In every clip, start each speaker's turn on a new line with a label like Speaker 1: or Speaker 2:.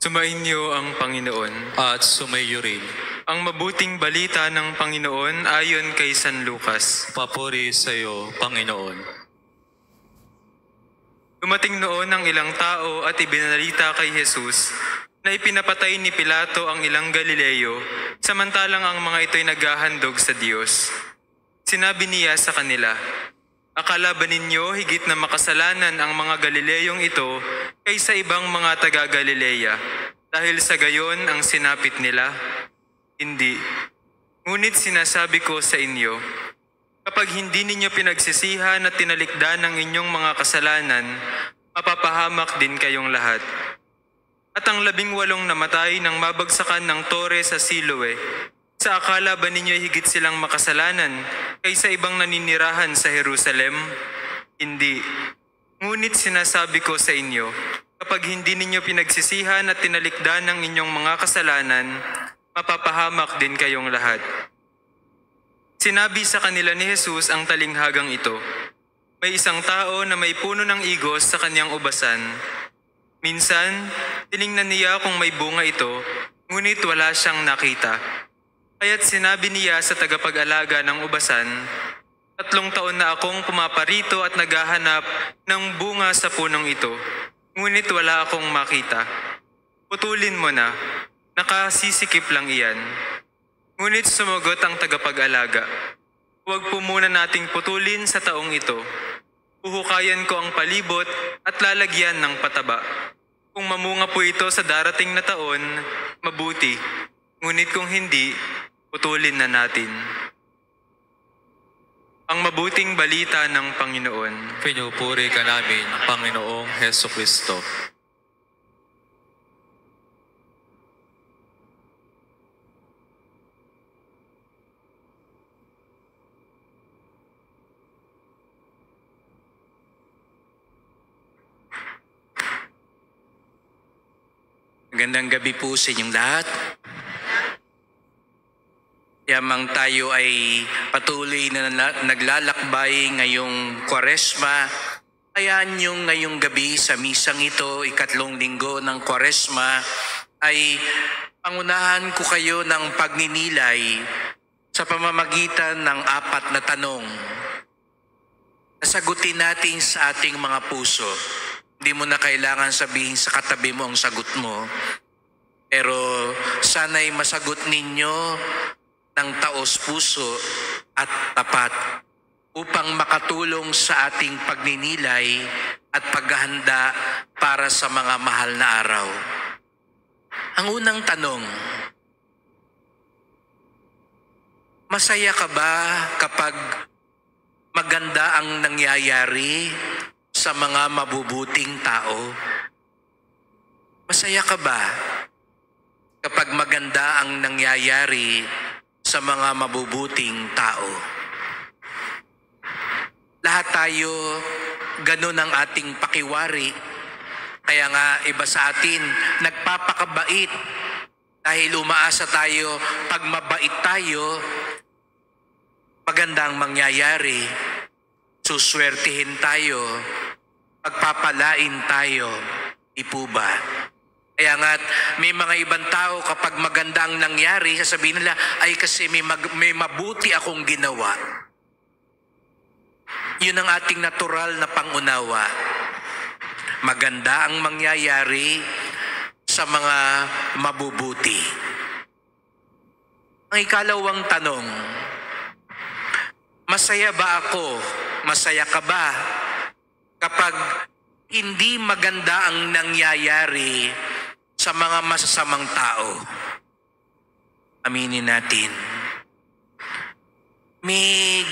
Speaker 1: Sumainyo ang Panginoon.
Speaker 2: At sumayo rin.
Speaker 1: Ang mabuting balita ng Panginoon ayon kay San Lucas.
Speaker 2: Papuri sa iyo, Panginoon.
Speaker 1: Dumating noon ang ilang tao at ibinalita kay Jesus na ipinapatay ni Pilato ang ilang Galileo, samantalang ang mga ito'y naghahandog sa Diyos. Sinabi niya sa kanila, "Akala ba ninyo higit na makasalanan ang mga Galileyong ito kaysa ibang mga taga-Galilea, dahil sa gayon ang sinapit nila? Hindi. Ngunit sinasabi ko sa inyo, kapag hindi ninyo pinagsisihan at tinalikdan ang inyong mga kasalanan, mapapahamak din kayong lahat. At ang 18 namatay nang mabagsakan ng tore sa Siloe, sa akala ba ninyo higit silang makasalanan kaysa ibang naninirahan sa Jerusalem? Hindi. Ngunit sinasabi ko sa inyo, kapag hindi ninyo pinagsisihan at tinalikdan ang inyong mga kasalanan, mapapahamak din kayong lahat." Sinabi sa kanila ni Jesus ang talinghagang ito. May isang tao na may puno ng igos sa kanyang ubasan. Minsan, tiningnan niya kung may bunga ito, ngunit wala siyang nakita. Kaya't sinabi niya sa tagapag-alaga ng ubasan, 3 taon na akong pumaparito at naghahanap ng bunga sa punong ito, ngunit wala akong makita. Putulin mo na, nakasisikip lang iyan. Ngunit sumagot ang tagapag-alaga, "Huwag po muna nating putulin sa taong ito. Uhukayan ko ang palibot at lalagyan ng pataba. Kung mamunga po ito sa darating na taon, mabuti. Ngunit kung hindi, putulin na natin." Ang mabuting balita ng Panginoon.
Speaker 2: Pinupuri ka namin, Panginoong Heso Kristo.
Speaker 3: Magandang gabi po sa inyong lahat. Yamang tayo ay patuloy na naglalakbay ngayong Kwaresma. Kaya yung ngayong gabi sa misang ito, 3 linggo ng Kwaresma, ay pangunahan ko kayo ng pagninilay sa pamamagitan ng 4 na tanong. Nasagutin natin sa ating mga puso. Hindi mo na kailangan sabihin sa katabi mo ang sagot mo. Pero sana'y masagot ninyo ng taos puso at tapat upang makatulong sa ating pagninilay at paghahanda para sa mga mahal na araw. Ang unang tanong, masaya ka ba kapag maganda ang nangyayari sa mga mabubuting tao? Masaya ka ba kapag maganda ang nangyayari sa mga mabubuting tao? Lahat tayo, ganun ang ating pakiwari. Kaya nga iba sa atin, nagpapakabait dahil umaasa tayo, pag mabait tayo, maganda ang mangyayari. Suswertihin tayo, pagpapalain tayo, di po ba? Kaya nga may mga ibang tao kapag maganda ang nangyari, sasabihin nila, ay kasi may mabuti akong ginawa. Yun ang ating natural na pangunawa. Maganda ang mangyayari sa mga mabubuti. Ang ikalawang tanong, masaya ba ako? Masaya ka ba kapag hindi maganda ang nangyayari sa mga masasamang tao? Aminin natin. May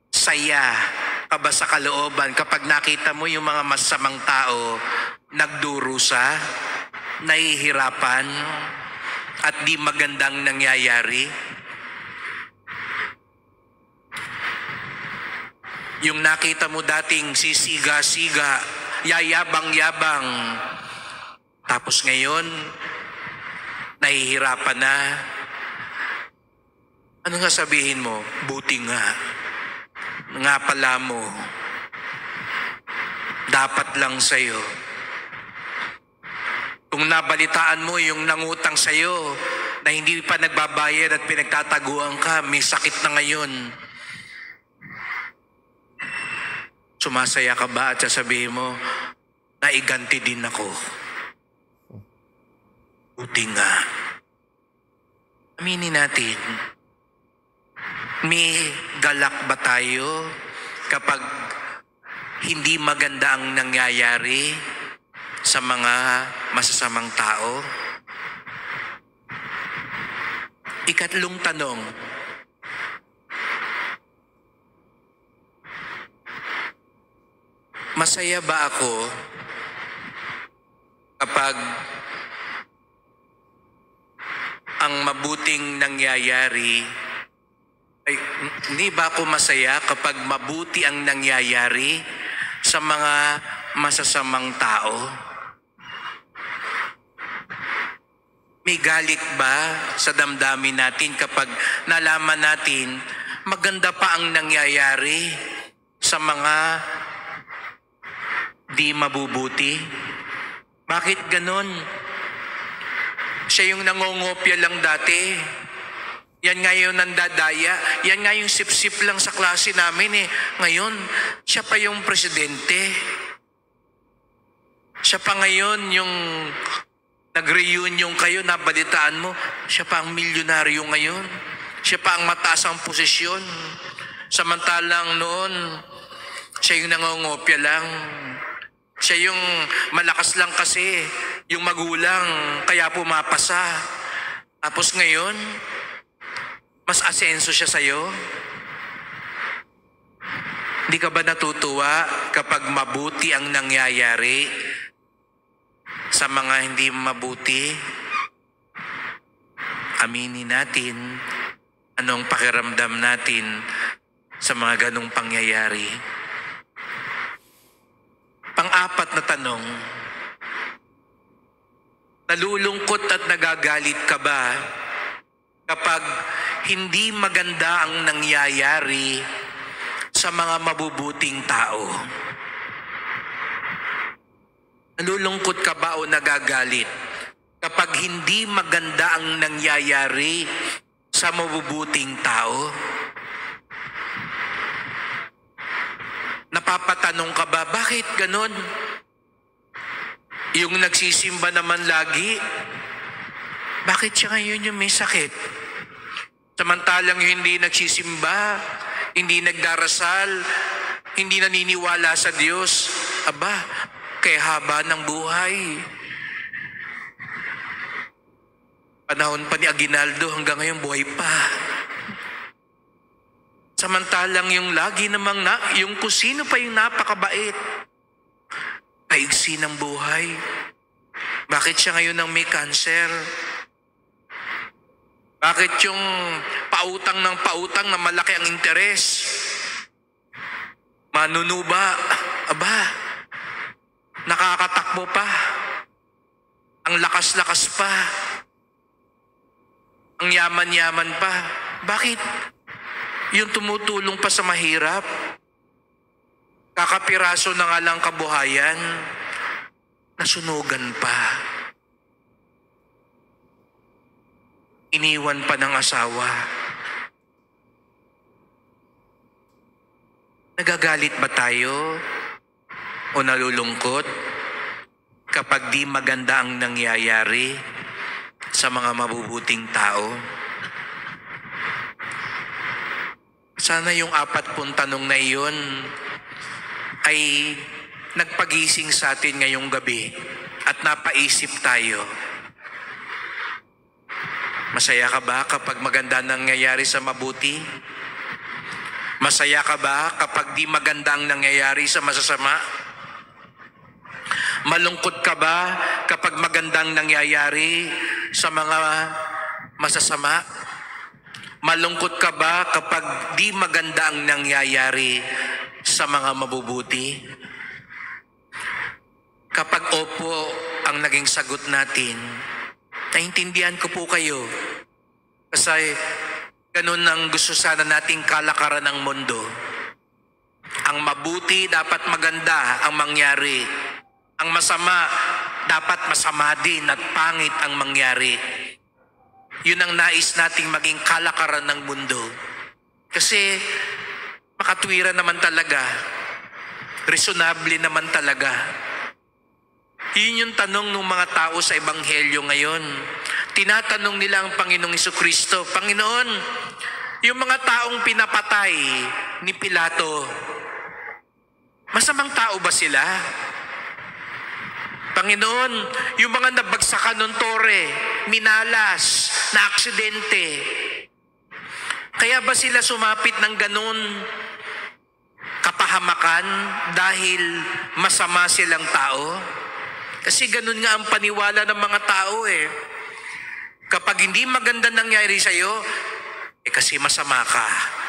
Speaker 3: saya ka ba sa kalooban kapag nakita mo yung mga masasamang tao nagdurusa, nahihirapan, at di magandang nangyayari? Yung nakita mo dating sisiga-siga, yayabang-yabang, tapos ngayon, nahihirapan na. Ano nga sabihin mo? Buti nga. Nga pala mo. Dapat lang sa'yo. Kung nabalitaan mo yung nangutang sa'yo na hindi pa nagbabayad at pinagtataguan ka, may sakit na ngayon. Sumasaya ka ba at sasabihin mo, naiganti din ako? Buti nga. Aminin natin, may galak ba tayo kapag hindi maganda ang nangyayari sa mga masasamang tao? Ikatlong tanong, masaya ba ako kapag ang mabuting nangyayari ay hindi ba ako masaya kapag mabuti ang nangyayari sa mga masasamang tao? May galit ba sa damdamin natin kapag nalaman natin maganda pa ang nangyayari sa mga di mabubuti? Bakit ganon? Siya yung nangongopya lang dati. Yan nga yung nandadaya. Yan nga yung sip-sip lang sa klase namin eh. Ngayon, siya pa yung presidente. Siya pa ngayon yung nag-reunion kayo, nabalitaan mo, siya pa ang milyonaryo ngayon. Siya pa ang mataas ang posisyon. Samantalang noon, siya yung nangongopya lang. Siya yung malakas lang kasi, yung magulang, kaya pumapasa. Tapos ngayon, mas asenso siya sa'yo. Hindi ka ba natutuwa kapag mabuti ang nangyayari sa mga hindi mabuti? Aminin natin anong pakiramdam natin sa mga ganong pangyayari. Pang-apat na tanong, nalulungkot at nagagalit ka ba kapag hindi maganda ang nangyayari sa mga mabubuting tao? Nalulungkot ka ba o nagagalit kapag hindi maganda ang nangyayari sa mabubuting tao? Napapatanong ka ba, bakit ganon? Yung nagsisimba naman lagi, bakit siya ngayon yung may sakit? Samantalang yung hindi nagsisimba, hindi nagdarasal, hindi naniniwala sa Diyos, aba, kaya haba ng buhay. Panahon pa ni Aguinaldo hanggang ngayon buhay pa. Samantalang yung lagi namang yung kusino pa yung napakabait. Kaigsi ng buhay. Bakit siya ngayon ang may cancer? Bakit yung pautang ng pautang na malaki ang interes? Manunuba, aba, nakakatakbo pa. Ang lakas-lakas pa. Ang yaman-yaman pa. Bakit? Yung tumutulong pa sa mahirap. Kakapiraso na nga lang kabuhayan. Nasunugan pa. Iniwan pa ng asawa. Nagagalit ba tayo o nalulungkot kapag di maganda ang nangyayari sa mga mabubuting tao? Sana yung 40 tanong na iyon ay nagpagising sa atin ngayong gabi at napaisip tayo. Masaya ka ba kapag maganda nangyayari sa mabuti? Masaya ka ba kapag di maganda ang nangyayari sa masasama? Malungkot ka ba kapag magandang nangyayari sa mga masasama? Malungkot ka ba kapag di maganda ang nangyayari sa mga mabubuti? Kapag opo ang naging sagot natin, naintindihan ko po kayo. Kasi ganun ang gusto sana nating kalakaran ng mundo. Ang mabuti dapat maganda ang mangyari. Ang masama dapat masama din at pangit ang mangyari. Yun ang nais nating maging kalakaran ng mundo. Kasi makatwiran naman talaga, reasonable naman talaga. Yun yung tanong ng mga tao sa Ebanghelyo ngayon. Tinatanong nila ang Panginoong Jesucristo, Panginoon, yung mga taong pinapatay ni Pilato, masamang tao ba sila? Panginoon, yung mga nabagsakan ng tore, minalas, na aksidente, kaya ba sila sumapit ng ganun kapahamakan dahil masama silang tao? Kasi ganun nga ang paniwala ng mga tao eh. Kapag hindi maganda nangyari sa'yo, kasi masama ka.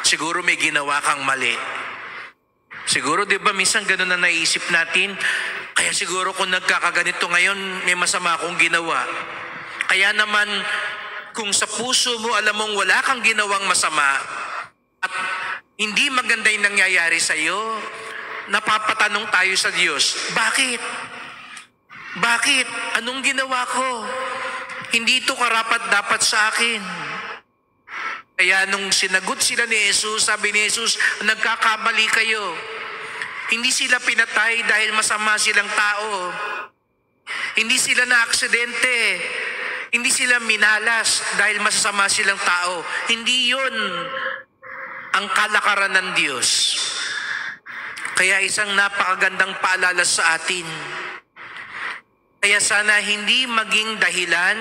Speaker 3: Siguro may ginawa kang mali. Siguro, di ba, minsan ganun na naisip natin, kaya siguro kung nagkakaganito ngayon, may masama akong ginawa. Kaya naman, kung sa puso mo, alam mong wala kang ginawang masama, at hindi maganda yung nangyayari sa'yo, napapatanong tayo sa Diyos, bakit? Bakit? Anong ginawa ko? Hindi ito karapat-dapat sa akin. Kaya nung sinagot sila ni Jesus, sabi ni Jesus, nagkakamali kayo. Hindi sila pinatay dahil masama silang tao. Hindi sila na-aksidente. Hindi sila minalas dahil masasama silang tao. Hindi yun ang kalakaran ng Diyos. Kaya isang napakagandang paalala sa atin. Kaya sana hindi maging dahilan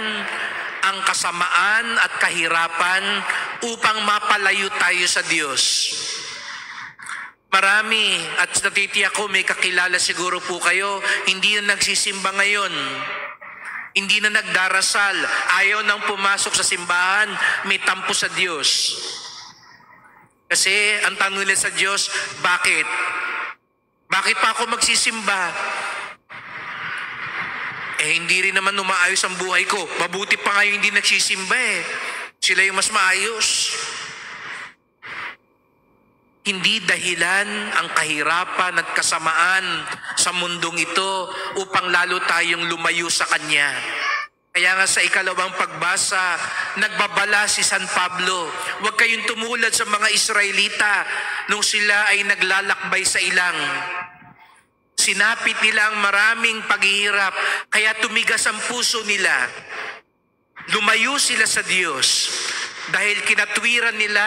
Speaker 3: ang kasamaan at kahirapan upang mapalayo tayo sa Diyos. Marami, at natitiyak ko may kakilala siguro po kayo, hindi na nagsisimba ngayon. Hindi na nagdarasal, ayaw nang pumasok sa simbahan, may tampo sa Diyos. Kasi ang tanong nila sa Diyos, bakit? Bakit pa ako magsisimba? Hindi rin naman umaayos ang buhay ko. Mabuti pa nga yung hindi nagsisimba eh. Sila yung mas maayos. Hindi dahilan ang kahirapan at kasamaan sa mundong ito upang lalo tayong lumayo sa Kanya. Kaya nga sa ikalawang pagbasa, nagbabala si San Pablo, huwag kayong tumulad sa mga Israelita nung sila ay naglalakbay sa ilang. Sinapit nila ang maraming paghihirap, kaya tumigas ang puso nila. Lumayo sila sa Diyos dahil kinatwiran nila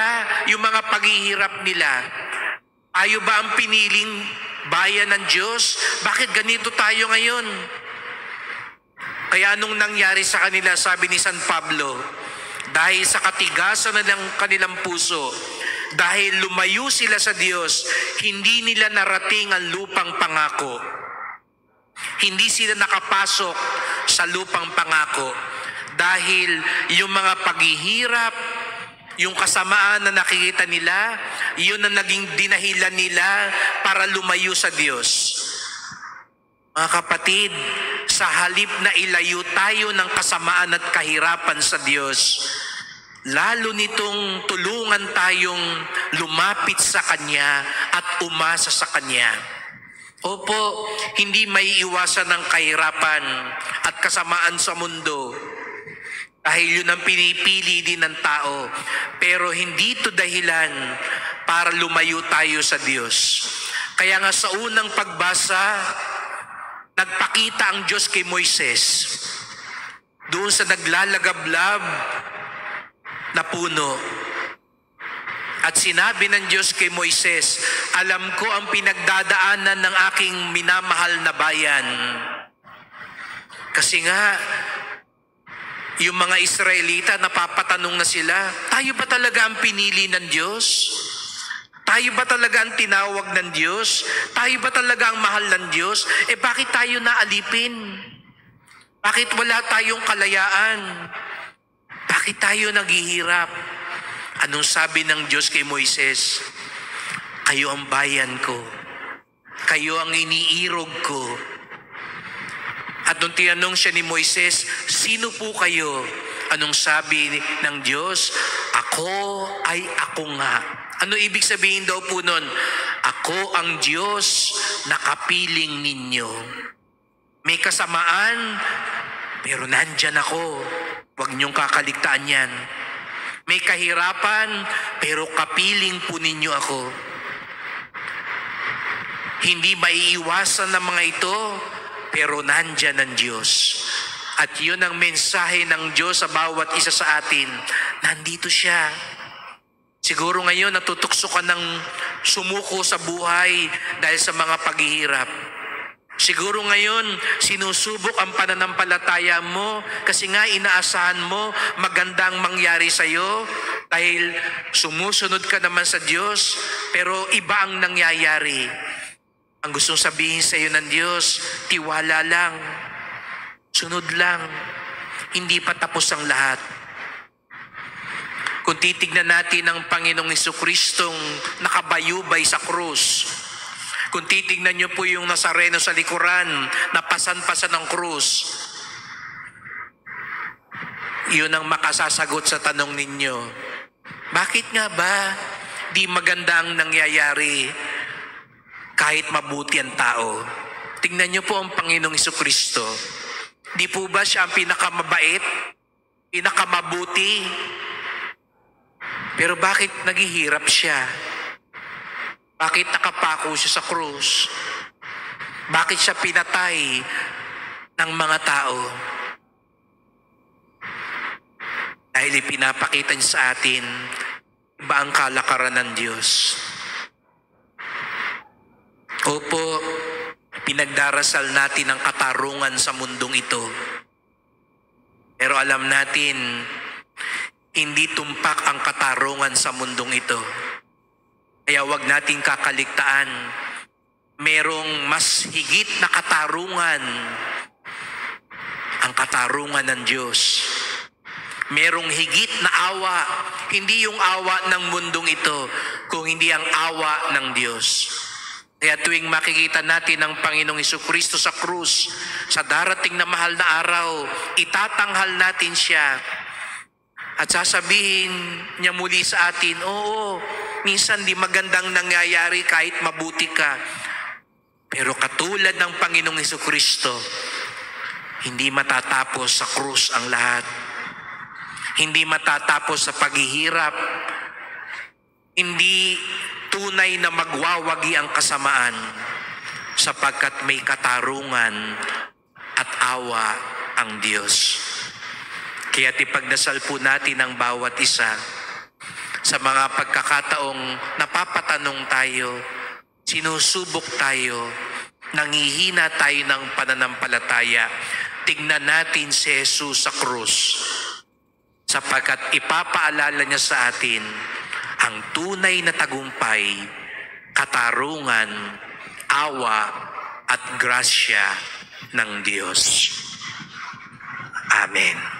Speaker 3: yung mga paghihirap nila. Tayo ba ang piniling bayan ng Diyos? Bakit ganito tayo ngayon? Kaya anong nangyari sa kanila, sabi ni San Pablo, dahil sa katigasan ng kanilang puso, dahil lumayo sila sa Diyos, hindi nila narating ang lupang pangako. Hindi sila nakapasok sa lupang pangako. Dahil yung mga paghihirap, yung kasamaan na nakikita nila, yun ang naging dinahilan nila para lumayo sa Diyos. Mga kapatid, sa halip na ilayo tayo ng kasamaan at kahirapan sa Diyos, lalo nitong tulungan tayong lumapit sa Kanya at umasa sa Kanya. Opo, hindi may iwasan ng kahirapan at kasamaan sa mundo. Dahil yun ang pinipili din ng tao. Pero hindi ito dahilan para lumayo tayo sa Diyos. Kaya nga sa unang pagbasa, nagpakita ang Diyos kay Moises doon sa naglalagablab na puno. At sinabi ng Diyos kay Moises, alam ko ang pinagdadaanan ng aking minamahal na bayan. Kasi nga, yung mga Israelita, napapatanong na sila, tayo ba talaga ang pinili ng Diyos? Tayo ba talaga ang tinawag ng Diyos? Tayo ba talaga ang mahal ng Diyos? Bakit tayo naalipin? Bakit wala tayong kalayaan? Bakit tayo naghihirap? Anong sabi ng Diyos kay Moises? Kayo ang bayan ko. Kayo ang iniirog ko. At nung tinanong siya ni Moises, sino po kayo? Anong sabi ng Diyos? Ako ay ako nga. Ano ibig sabihin daw po nun? Ako ang Diyos na kapiling ninyo. May kasamaan, pero nandyan ako. Huwag niyong kakaligtaan yan. May kahirapan, pero kapiling po ninyo ako. Hindi maiiwasan ng mga ito, pero nandyan ang Diyos. At yun ang mensahe ng Diyos sa bawat isa sa atin. Nandito siya. Siguro ngayon natutukso ka ng sumuko sa buhay dahil sa mga paghihirap. Siguro ngayon sinusubok ang pananampalataya mo kasi nga inaasahan mo magandang mangyari sa iyo dahil sumusunod ka naman sa Diyos pero iba ang nangyayari. Ang gustong sabihin sa iyo ng Diyos, tiwala lang, sunod lang, hindi pa tapos ang lahat. Kung titignan natin ang Panginoong Jesucristong nakabayubay sa krus, kung titignan niyo po yung Nazareno sa likuran, na pasan-pasan ng krus, yun ang makasasagot sa tanong ninyo. Bakit nga ba di maganda ang nangyayari kahit mabuti ang tao? Tingnan niyo po ang Panginoong Jesucristo. Di po ba siya ang pinakamabait, pinakamabuti? Pero bakit naghihirap siya? Bakit nakapako siya sa krus? Bakit siya pinatay ng mga tao? Dahil ipinapakita niya sa atin iba ang kalakaran ng Diyos. Opo, pinagdarasal natin ang katarungan sa mundong ito. Pero alam natin, hindi tumpak ang katarungan sa mundong ito. Kaya wag nating kakaligtaan. Merong mas higit na katarungan. Ang katarungan ng Diyos. Merong higit na awa. Hindi yung awa ng mundong ito, kung hindi ang awa ng Diyos. Kaya tuwing makikita natin ang Panginoong Jesucristo sa krus, sa darating na mahal na araw, itatanghal natin siya. At sasabihin niya muli sa atin, oo, minsan di magandang nangyayari kahit mabuti ka. Pero katulad ng Panginoong Jesucristo, hindi matatapos sa krus ang lahat. Hindi matatapos sa paghihirap. Hindi tunay na magwawagi ang kasamaan sapagkat may katarungan at awa ang Diyos. Kaya ipagdasal po natin ang bawat isa sa mga pagkakataong napapatanong tayo, sinusubok tayo, nangihina tayo ng pananampalataya. Tignan natin si Jesus sa krus sapagkat ipapaalala niya sa atin ang tunay na tagumpay, katarungan, awa at grasya ng Diyos. Amen.